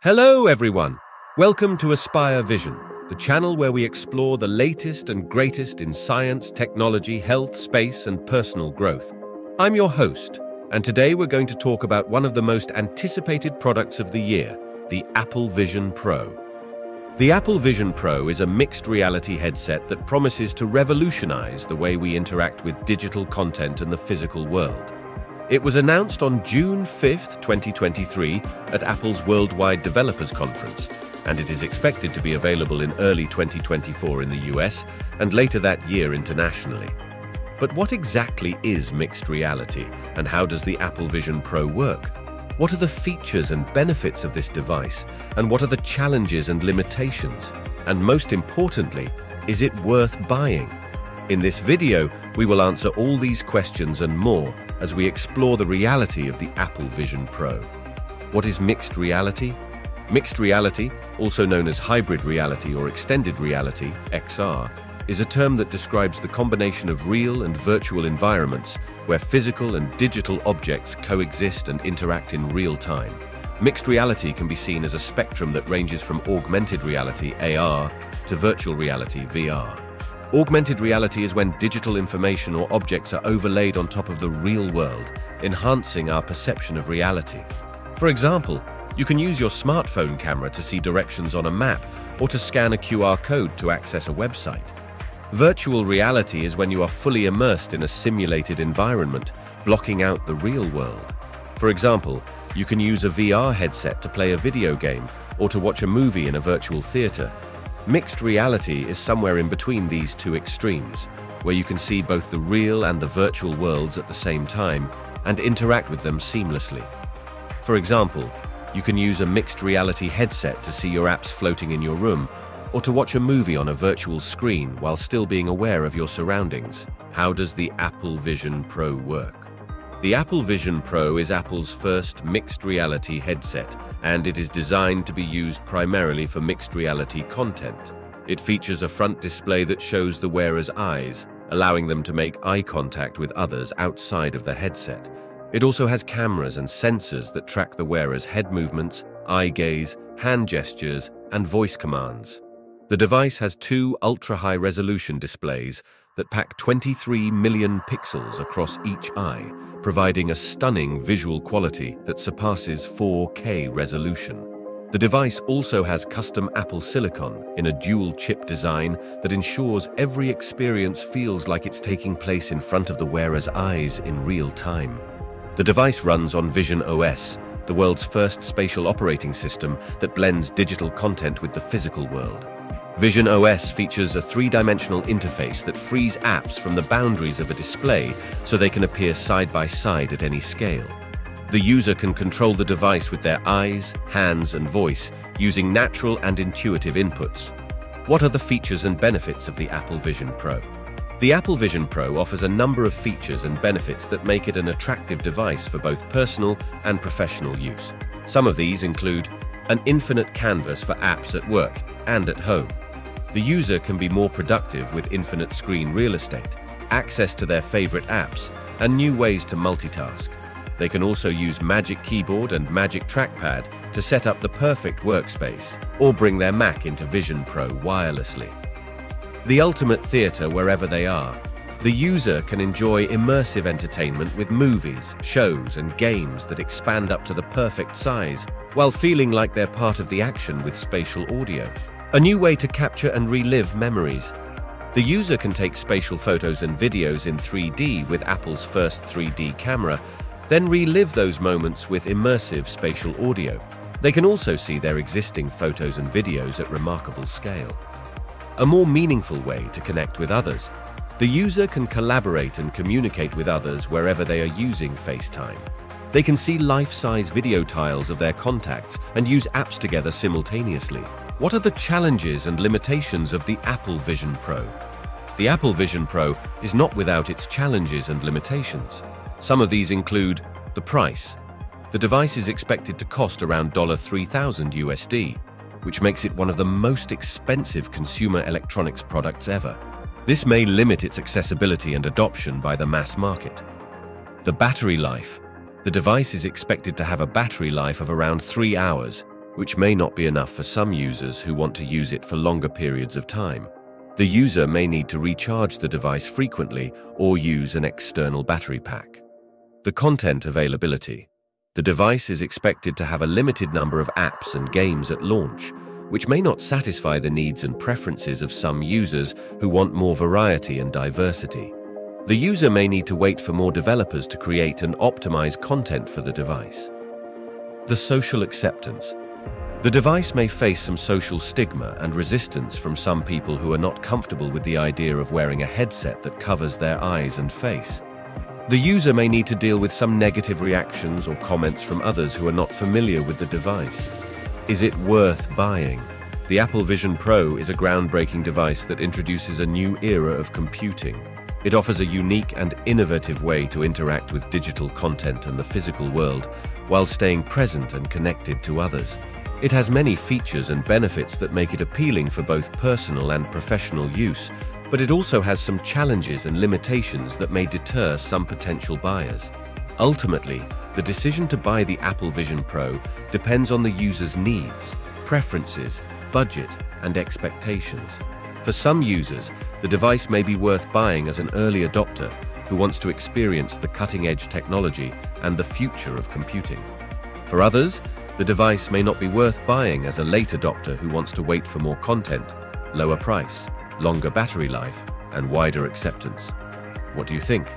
Hello everyone! Welcome to Aspire Vision, the channel where we explore the latest and greatest in science, technology, health, space, and personal growth. I'm your host, and today we're going to talk about one of the most anticipated products of the year, the Apple Vision Pro. The Apple Vision Pro is a mixed reality headset that promises to revolutionize the way we interact with digital content and the physical world. It was announced on June 5th, 2023 at Apple's Worldwide Developers Conference, and it is expected to be available in early 2024 in the US and later that year internationally. But what exactly is mixed reality, and how does the Apple Vision Pro work? What are the features and benefits of this device, and what are the challenges and limitations? And most importantly, is it worth buying? In this video, we will answer all these questions and more as we explore the reality of the Apple Vision Pro. What is mixed reality? Mixed reality, also known as hybrid reality or extended reality, XR, is a term that describes the combination of real and virtual environments where physical and digital objects coexist and interact in real time. Mixed reality can be seen as a spectrum that ranges from augmented reality, AR, to virtual reality, VR. Augmented reality is when digital information or objects are overlaid on top of the real world, enhancing our perception of reality. For example, you can use your smartphone camera to see directions on a map or to scan a QR code to access a website. Virtual reality is when you are fully immersed in a simulated environment, blocking out the real world. For example, you can use a VR headset to play a video game or to watch a movie in a virtual theater. Mixed reality is somewhere in between these two extremes, where you can see both the real and the virtual worlds at the same time and interact with them seamlessly. For example, you can use a mixed reality headset to see your apps floating in your room, or to watch a movie on a virtual screen while still being aware of your surroundings. How does the Apple Vision Pro work? The Apple Vision Pro is Apple's first mixed reality headset, and it is designed to be used primarily for mixed reality content. It features a front display that shows the wearer's eyes, allowing them to make eye contact with others outside of the headset. It also has cameras and sensors that track the wearer's head movements, eye gaze, hand gestures, and voice commands. The device has two ultra-high resolution displays that pack 23 million pixels across each eye, providing a stunning visual quality that surpasses 4K resolution. The device also has custom Apple silicon in a dual-chip design that ensures every experience feels like it's taking place in front of the wearer's eyes in real time. The device runs on Vision OS, the world's first spatial operating system that blends digital content with the physical world. Vision OS features a three-dimensional interface that frees apps from the boundaries of a display so they can appear side by side at any scale. The user can control the device with their eyes, hands, and voice using natural and intuitive inputs. What are the features and benefits of the Apple Vision Pro? The Apple Vision Pro offers a number of features and benefits that make it an attractive device for both personal and professional use. Some of these include an infinite canvas for apps at work and at home. The user can be more productive with infinite screen real estate, access to their favorite apps, and new ways to multitask. They can also use Magic Keyboard and Magic Trackpad to set up the perfect workspace, or bring their Mac into Vision Pro wirelessly. The ultimate theater wherever they are. The user can enjoy immersive entertainment with movies, shows, and games that expand up to the perfect size, while feeling like they're part of the action with spatial audio. A new way to capture and relive memories. The user can take spatial photos and videos in 3D with Apple's first 3D camera, then relive those moments with immersive spatial audio. They can also see their existing photos and videos at remarkable scale. A more meaningful way to connect with others. The user can collaborate and communicate with others wherever they are using FaceTime. They can see life-size video tiles of their contacts and use apps together simultaneously. What are the challenges and limitations of the Apple Vision Pro? The Apple Vision Pro is not without its challenges and limitations. Some of these include the price. The device is expected to cost around $3,000 USD, which makes it one of the most expensive consumer electronics products ever. This may limit its accessibility and adoption by the mass market. The battery life. The device is expected to have a battery life of around 3 hours, which may not be enough for some users who want to use it for longer periods of time. The user may need to recharge the device frequently or use an external battery pack. The content availability. The device is expected to have a limited number of apps and games at launch, which may not satisfy the needs and preferences of some users who want more variety and diversity. The user may need to wait for more developers to create and optimize content for the device. The social acceptance. The device may face some social stigma and resistance from some people who are not comfortable with the idea of wearing a headset that covers their eyes and face. The user may need to deal with some negative reactions or comments from others who are not familiar with the device. Is it worth buying? The Apple Vision Pro is a groundbreaking device that introduces a new era of computing. It offers a unique and innovative way to interact with digital content and the physical world while staying present and connected to others. It has many features and benefits that make it appealing for both personal and professional use, but it also has some challenges and limitations that may deter some potential buyers. Ultimately, the decision to buy the Apple Vision Pro depends on the user's needs, preferences, budget, and expectations. For some users, the device may be worth buying as an early adopter who wants to experience the cutting-edge technology and the future of computing. For others, the device may not be worth buying as a late adopter who wants to wait for more content, lower price, longer battery life, and wider acceptance. What do you think?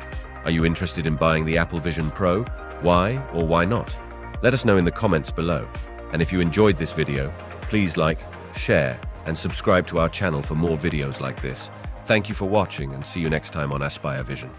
Are you interested in buying the Apple Vision Pro? Why or why not? Let us know in the comments below. And if you enjoyed this video, please like, share, and subscribe to our channel for more videos like this. Thank you for watching and see you next time on Aspire Vision.